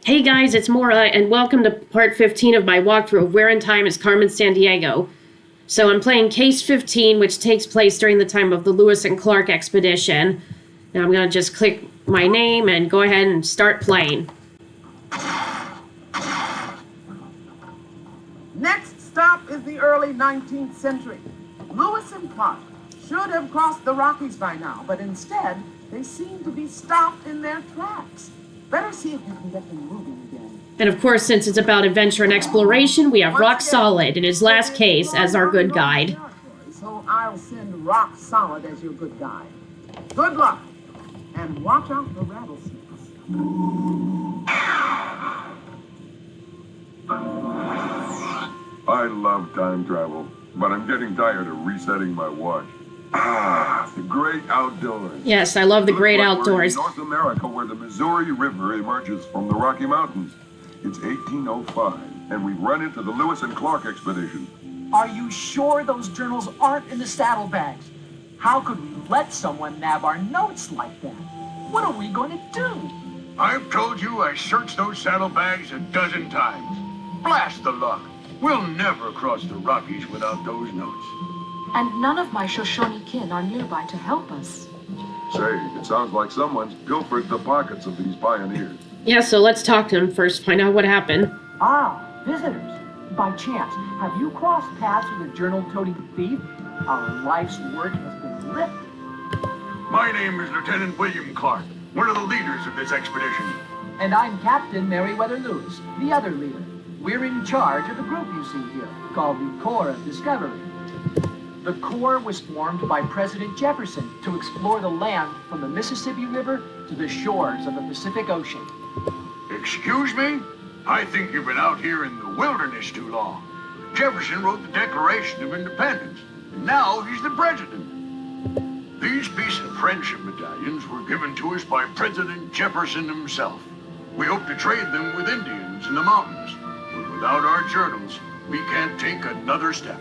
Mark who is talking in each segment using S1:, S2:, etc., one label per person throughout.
S1: Hey guys, it's Maura, and welcome to part 15 of my walkthrough of Where in Time Is Carmen Sandiego. So I'm playing Case 15, which takes place during the time of the Lewis and Clark expedition. Now I'm going to just click my name and go ahead and start playing.
S2: Next stop is the early 19th century. Lewis and Clark should have crossed the Rockies by now, but instead, they seem to be stopped in their tracks. Better see if you can get them moving again.
S1: And of course, since it's about adventure and exploration, we have Rock Solid in his last case as our good guide.
S2: So I'll send Rock Solid as your good guide. Good luck, and watch out for rattlesnakes.
S3: I love time travel, but I'm getting tired of resetting my watch. The great outdoors.
S1: Yes, I love the great outdoors.
S3: We're in North America, where the Missouri River emerges from the Rocky Mountains. It's 1805, and we've run into the Lewis and Clark expedition.
S4: Are you sure those journals aren't in the saddlebags? How could we let someone nab our notes like that? What are we going to do?
S5: I've told you I searched those saddlebags a dozen times. Blast the luck. We'll never cross the Rockies without those notes.
S6: And none of my Shoshone kin are nearby to help us.
S3: Say, it sounds like someone's pilfered the pockets of these pioneers.
S1: Yeah, so let's talk to him first, find out what happened.
S4: Ah, visitors. By chance, have you crossed paths with a journal-toting thief? Our life's work has been lifted.
S5: My name is Lieutenant William Clark, one of the leaders of this expedition.
S4: And I'm Captain Meriwether Lewis, the other leader. We're in charge of the group you see here, called the Corps of Discovery. The Corps was formed by President Jefferson to explore the land from the Mississippi River to the shores of the Pacific Ocean.
S5: Excuse me? I think you've been out here in the wilderness too long. Jefferson wrote the Declaration of Independence, and now he's the president. These Peace and Friendship medallions were given to us by President Jefferson himself. We hope to trade them with Indians in the mountains, but without our journals, we can't take another step.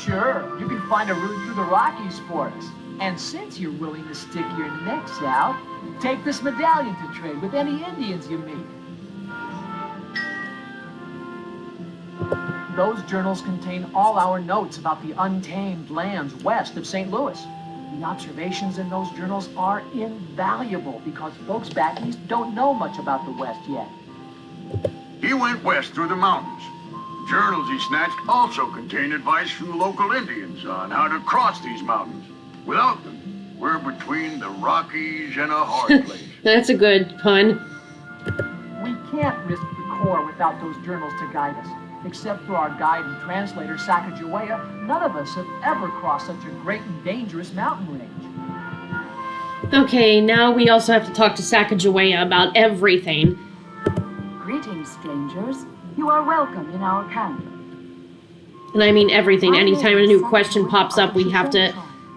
S4: Sure, you can find a route through the Rockies for us. And since you're willing to stick your necks out, take this medallion to trade with any Indians you meet. Those journals contain all our notes about the untamed lands west of St. Louis. The observations in those journals are invaluable because folks back east don't know much about the West yet.
S5: He went west through the mountains. Journals he snatched also contain advice from the local Indians on how to cross these mountains. Without them, we're between the Rockies and a hard place.
S1: That's a good pun.
S4: We can't risk the Corps without those journals to guide us. Except for our guide and translator, Sacagawea, none of us have ever crossed such a great and dangerous mountain range.
S1: Okay, now we also have to talk to Sacagawea about everything.
S6: Greetings, strangers. You are welcome in our camp.
S1: And I mean everything. Anytime a new question pops up, we have to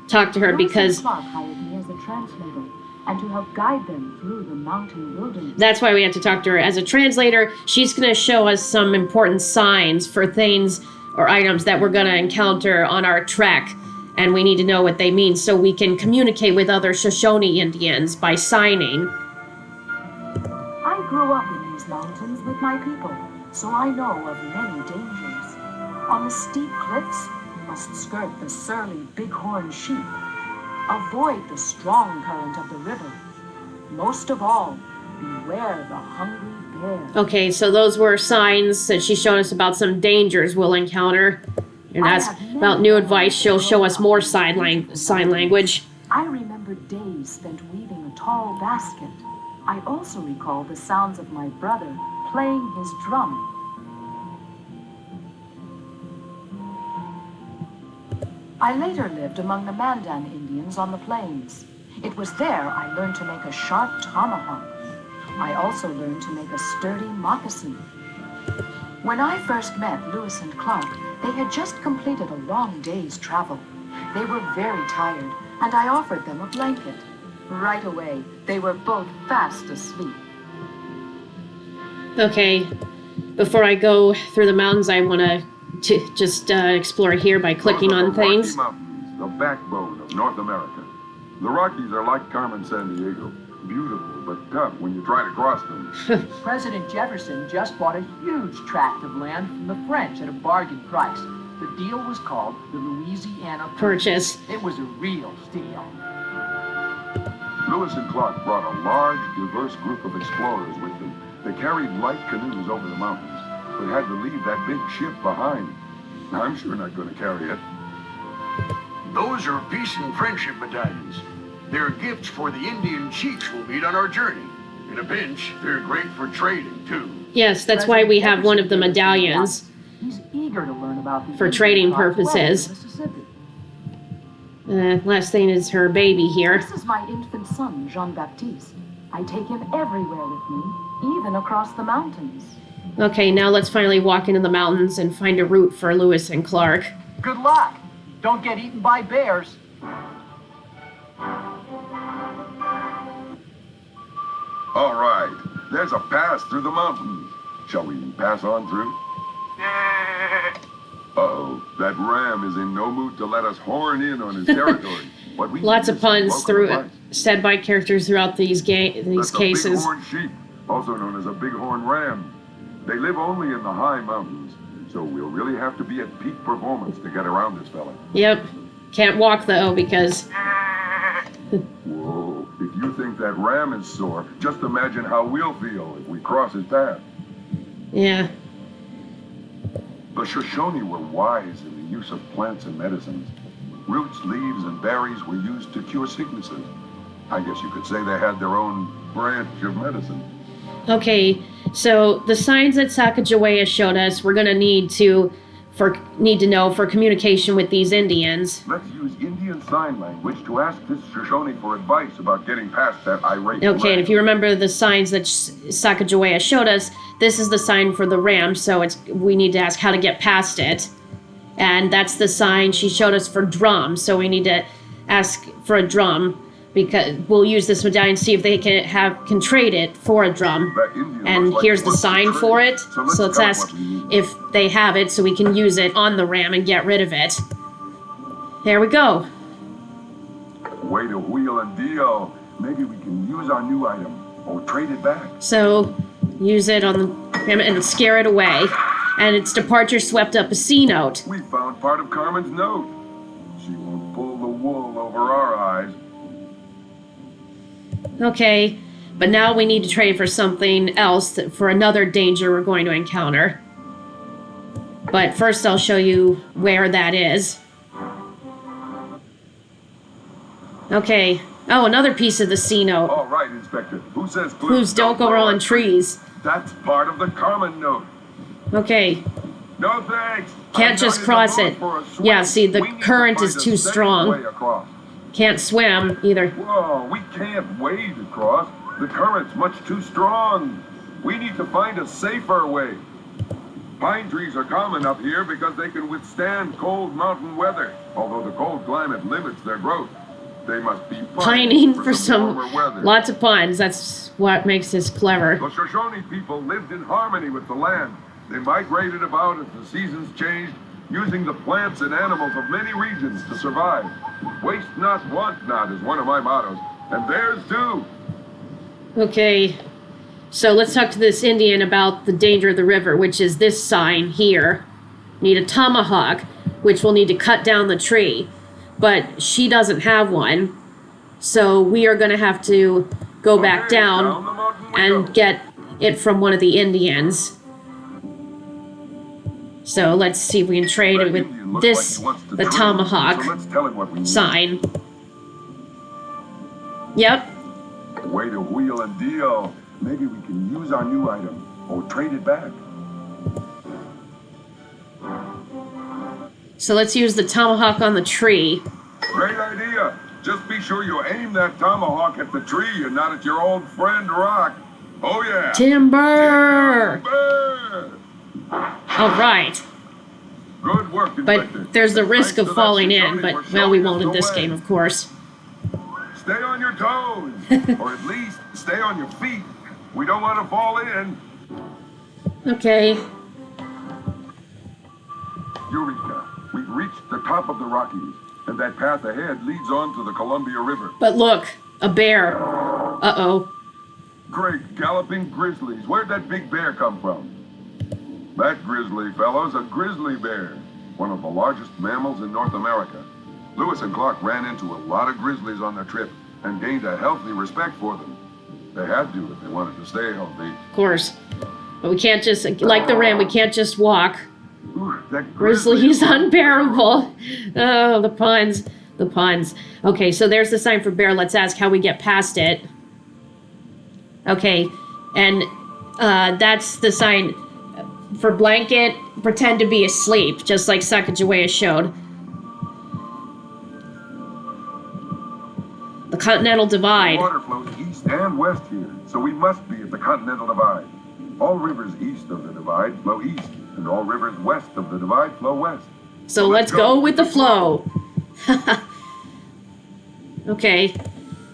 S1: talk to her because
S6: Clark hired me as a translator and to help guide them through the mountain wilderness.
S1: that's why we have to talk to her. As a translator, she's going to show us some important signs for things or items that we're going to encounter on our trek. And we need to know what they mean so we can communicate with other Shoshone Indians by signing.
S6: I grew up in these mountains with my people, so I know of many dangers. On the steep cliffs, you must skirt the surly bighorn sheep. Avoid the strong current of the river. Most of all, beware the hungry bear.
S1: Okay, so those were signs that she showed us about some dangers we'll encounter. And that's about new advice. She'll show us more sign language.
S6: I remember days spent weaving a tall basket. I also recall the sounds of my brother playing his drum. I later lived among the Mandan Indians on the plains. It was there I learned to make a sharp tomahawk. I also learned to make a sturdy moccasin. When I first met Lewis and Clark, they had just completed a long day's travel. They were very tired, and I offered them a blanket. Right away, they were both fast asleep.
S1: Okay, before I go through the mountains, I want to just explore here by clicking on things.
S3: Rocky Mountains, the backbone of North America. The Rockies are like Carmen Sandiego. Beautiful, but tough when you try to cross them.
S4: President Jefferson just bought a huge tract of land from the French at a bargain price. The deal was called the Louisiana
S1: Purchase.
S4: It was a real steal.
S3: Lewis and Clark brought a large, diverse group of explorers with them. They carried light canoes over the mountains, but had to leave that big ship behind. I'm sure not going to carry it.
S5: Those are peace and friendship battalions. They're gifts for the Indian chiefs we'll meet on our journey. In a pinch, they're great for trading, too.
S1: Yes, that's why we have one of the medallions.
S4: He's eager to learn about the
S1: For trading purposes.
S4: Mississippi.
S1: Last thing is her baby here.
S6: This is my infant son, Jean-Baptiste. I take him everywhere with me, even across the mountains.
S1: Okay, now let's finally walk into the mountains and find a route for Lewis and Clark.
S4: Good luck. Don't get eaten by bears.
S3: All right, there's a pass through the mountains. Shall we pass on through? Uh-oh, that ram is in no mood to let us horn in on his territory. What we
S1: Lots
S3: need
S1: of
S3: is some
S1: puns
S3: local advice.
S1: said by characters throughout these
S3: That's
S1: cases.
S3: a bighorn sheep, also known as a bighorn ram. They live only in the high mountains, so we'll really have to be at peak performance to get around this fella.
S1: Yep. Can't walk though because
S3: Whoa, if you think that ram is sore, just imagine how we'll feel if we cross his path.
S1: yeah.
S3: The Shoshone were wise in the use of plants and medicines. Roots, leaves, and berries were used to cure sicknesses. I guess you could say they had their own branch of medicine.
S1: Okay, so the signs that Sacagawea showed us we're gonna need to know for communication with these Indians.
S3: Let's use Indian Sign Language to ask this Shoshone for advice about getting past that irate
S1: Okay, and
S3: ram.
S1: if you remember the signs that Sacagawea showed us, this is the sign for the ram, so we need to ask how to get past it. And that's the sign she showed us for drum, so we need to ask for a drum because we'll use this medallion to see if they can trade it for a drum.
S3: That Indian
S1: And
S3: looks like
S1: here's
S3: he
S1: the
S3: wants to
S1: sign
S3: trade.
S1: for it.
S3: So
S1: So let's
S3: tell him
S1: ask
S3: what we need.
S1: if they have it so we can use it on the ram and get rid of it. There we go.
S3: Way to wheel and deal. Maybe we can use our new item or trade it back.
S1: So use it on the ram and scare it away. And its departure swept up a C note.
S3: We found part of Carmen's note. She won't pull the wool over our eyes.
S1: Okay, but now we need to trade for something else, for another danger we're going to encounter. But first I'll show you where that is. Okay. Oh, another piece of the C note.
S3: All right, Inspector. Who says
S1: Clues don't go on trees.
S3: That's part of the Carmen note.
S1: Okay.
S3: No thanks.
S1: Can't
S3: I'm
S1: just
S3: not in the
S1: cross
S3: mood
S1: it.
S3: for a swim.
S1: Yeah, see, the
S3: We need to
S1: current
S3: find
S1: is
S3: a
S1: too
S3: safe
S1: strong.
S3: way across.
S1: Can't swim either.
S3: Whoa, we can't wade across. The current's much too strong. We need to find a safer way. Pine trees are common up here because they can withstand cold mountain weather. Although the cold climate limits their growth, they must be
S1: Pining for some
S3: warmer weather.
S1: lots of puns. That's what makes this clever.
S3: The Shoshone people lived in harmony with the land. They migrated about as the seasons changed, using the plants and animals of many regions to survive. Waste not, want not is one of my mottos, and theirs too.
S1: Okay. So let's talk to this Indian about the danger of the river, which is this sign here. Need a tomahawk, which we'll need to cut down the tree. But she doesn't have one. So we are going to have to go back
S3: Okay,
S1: down
S3: the mountain we
S1: and
S3: go.
S1: get it from one of the Indians. So let's see if we can trade it
S3: That Indian
S1: with
S3: looks
S1: this,
S3: like he wants to
S1: the
S3: trade,
S1: tomahawk
S3: So let's tell him what we need.
S1: sign. Yep.
S3: Way to wheel and deal. Maybe we can use our new item or trade it back.
S1: So let's use the tomahawk on the tree.
S3: Great idea. Just be sure you aim that tomahawk at the tree and not at your old friend Rock. Oh yeah.
S1: Timber!
S3: Timber!
S1: All right.
S3: Good work, Inspector.
S1: But there's the risk
S3: Thanks
S1: of
S3: to that
S1: falling in,
S3: Shoshone
S1: but,
S3: for
S1: well, we
S3: showing
S1: won't
S3: us
S1: in
S3: the
S1: this
S3: way.
S1: game, of course.
S3: Stay on your toes, or at least stay on your feet. We don't want to fall in.
S1: Okay.
S3: Eureka! We've reached the top of the Rockies, and that path ahead leads on to the Columbia River.
S1: But look, a bear. Uh-oh.
S3: Great galloping grizzlies. Where'd that big bear come from? That grizzly fellow's a grizzly bear, one of the largest mammals in North America. Lewis and Clark ran into a lot of grizzlies on their trip and gained a healthy respect for them. They had to if they wanted to stay healthy.
S1: Of course. But we can't just, like the ram, we can't just walk.
S3: Ooh, that
S1: Grizzly is unbearable. Oh, the puns. The puns. Okay, so there's the sign for bear. Let's ask how we get past it. Okay, and that's the sign for blanket. Pretend to be asleep, just like Sacagawea showed. The Continental Divide.
S3: The water flows east and west here, so we must be at the Continental Divide. All rivers east of the divide flow east, and all rivers west of the divide flow west.
S1: So let's go with the flow. Okay.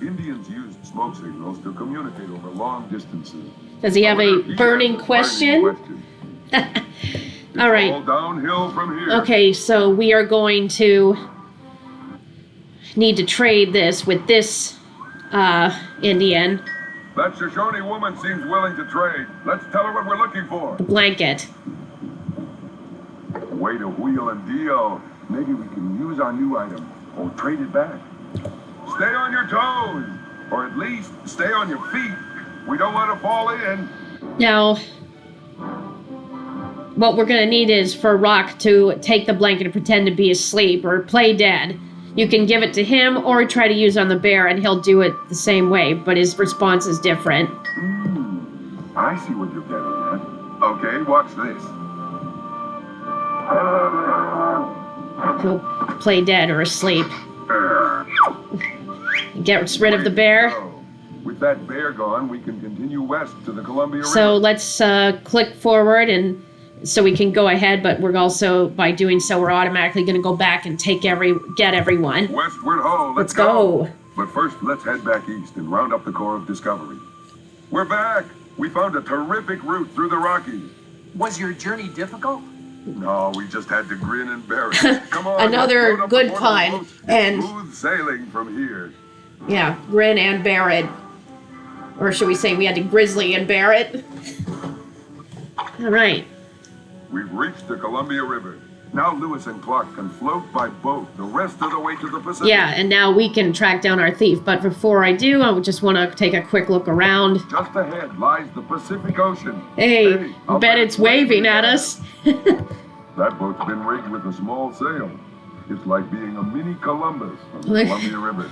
S3: Indians used smoke signals to communicate over long distances.
S1: Does he have a
S3: However, he
S1: burning
S3: has a
S1: question?
S3: It's
S1: All right.
S3: all downhill from here.
S1: Okay, so we are going to need to trade this with this Indian.
S3: That Shoshone woman seems willing to trade. Let's tell her what we're looking for.
S1: The blanket.
S3: Way to wheel and deal. Maybe we can use our new item or trade it back. Stay on your toes, or at least stay on your feet. We don't want to fall in.
S1: Now, what we're gonna need is for Rock to take the blanket and pretend to be asleep or play dead. You can give it to him or try to use it on the bear and he'll do it the same way, but his response is different.
S3: I see what you're getting at. Okay, watch this.
S1: He'll play dead or asleep. Gets rid of the bear.
S3: So, with that bear gone, we can continue west to the Columbia River.
S1: So let's click forward and so we can go ahead, but we're also, by doing so, we're automatically going to go back and get everyone.
S3: Westward ho,
S1: Let's go.
S3: But first, let's head back east and round up the Corps of Discovery. We're back. We found a terrific route through the Rockies.
S4: Was your journey difficult?
S3: No, we just had to grin and bear it. Come on.
S1: Another
S3: let's load up
S1: good
S3: the portable
S1: pun,
S3: boats. It's
S1: and-
S3: smooth sailing from here.
S1: Yeah, grin and bear it. Or should we say we had to grizzly and bear it? All right.
S3: We've reached the Columbia River. Now Lewis and Clark can float by boat the rest of the way to the Pacific.
S1: Yeah, and now we can track down our thief. But before I do, I just want to take a quick look around.
S3: Just ahead lies the Pacific Ocean.
S1: Hey,
S3: I'll
S1: bet it's waving at us.
S3: That boat's been rigged with a small sail. It's like being a mini Columbus on the Columbia River.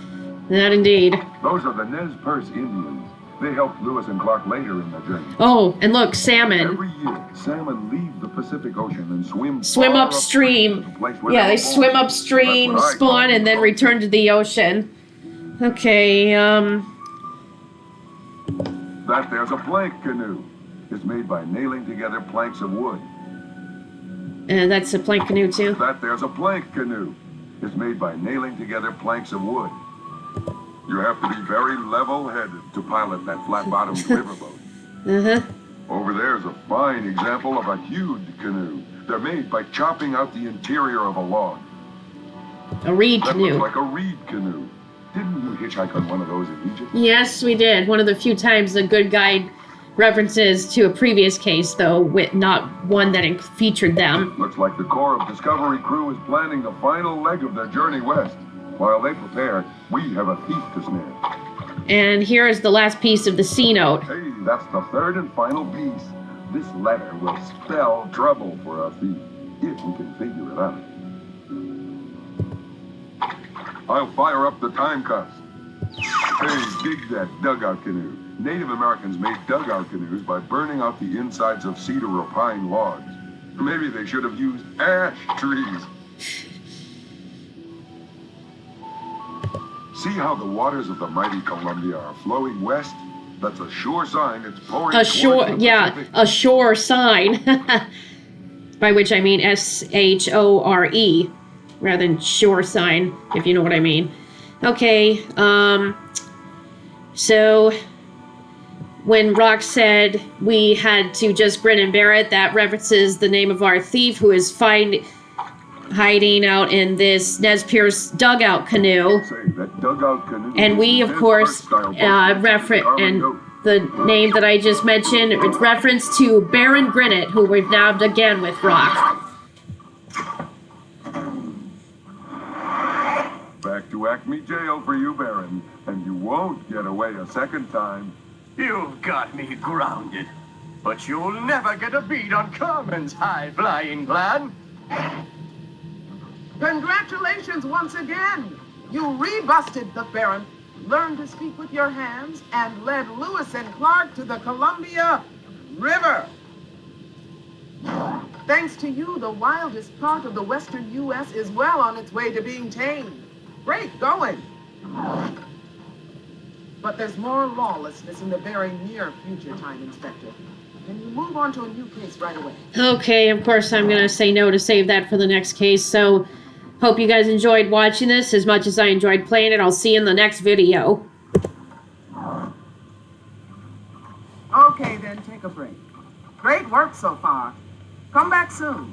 S1: That indeed.
S3: Those are the Nez Perce Indians. They helped Lewis and Clark later in their journey.
S1: Oh, and look, salmon.
S3: Every year, salmon leave the Pacific Ocean and swim
S1: Swim
S3: far
S1: upstream.
S3: to the place where
S1: Yeah, they
S3: were born.
S1: swim upstream,
S3: That's what I
S1: spawn,
S3: call
S1: and then
S3: them.
S1: return to the ocean. Okay,
S3: That there's a plank canoe. It's made by nailing together planks of wood.
S1: and that's a plank canoe too.
S3: That there's a plank canoe. It's made by nailing together planks of wood. You have to be very level-headed to pilot that flat-bottomed riverboat.
S1: Uh-huh.
S3: Over there's a fine example of a hewed canoe. They're made by chopping out the interior of a log.
S1: A reed
S3: That
S1: canoe.
S3: looks like a reed canoe. Didn't you hitchhike on one of those in Egypt?
S1: Yes, we did. One of the few times the good guide references to a previous case, though, with not one that featured them.
S3: Looks like the Corps of Discovery crew is planning the final leg of their journey west. While they prepare, we have a thief to snare.
S1: And here is the last piece of the C note.
S3: Hey, that's the third and final piece. This letter will spell trouble for our thief, if we can figure it out. I'll fire up the time cuffs. Hey, dig that dugout canoe. Native Americans made dugout canoes by burning out the insides of cedar or pine logs. Maybe they should have used ash trees. See how the waters of the mighty Columbia are flowing west? That's a sure sign it's pouring
S1: A
S3: towards
S1: shore,
S3: the
S1: yeah,
S3: Pacific.
S1: a shore sign. By which I mean S-H-O-R-E, rather than shore sign, if you know what I mean. Okay, so when Rock said we had to just grin and bear it, that references the name of our thief who is hiding out in this Nez Perce dugout canoe.
S3: Say, that dugout canoe
S1: And we,
S3: is
S1: of
S3: his
S1: course,
S3: art style boat.
S1: reference,
S3: Carmen
S1: and
S3: Goat.
S1: the name that I just mentioned, it's reference to Baron Grinnet, who we've nabbed again with Rock.
S3: Back to Acme Jail for you, Baron, and you won't get away a second time.
S7: You've got me grounded, but you'll never get a beat on Carmen's high-flying plan.
S2: Congratulations once again. You rebusted the Baron, learned to speak with your hands, and led Lewis and Clark to the Columbia River. Thanks to you, the wildest part of the western U.S. is well on its way to being tamed. Great going. But there's more lawlessness in the very near future, Time Inspector. Can you move on to a new case right away?
S1: Okay, of course I'm going to say no to save that for the next case, so hope you guys enjoyed watching this as much as I enjoyed playing it. I'll see you in the next video.
S2: Okay, then take a break. Great work so far. Come back soon.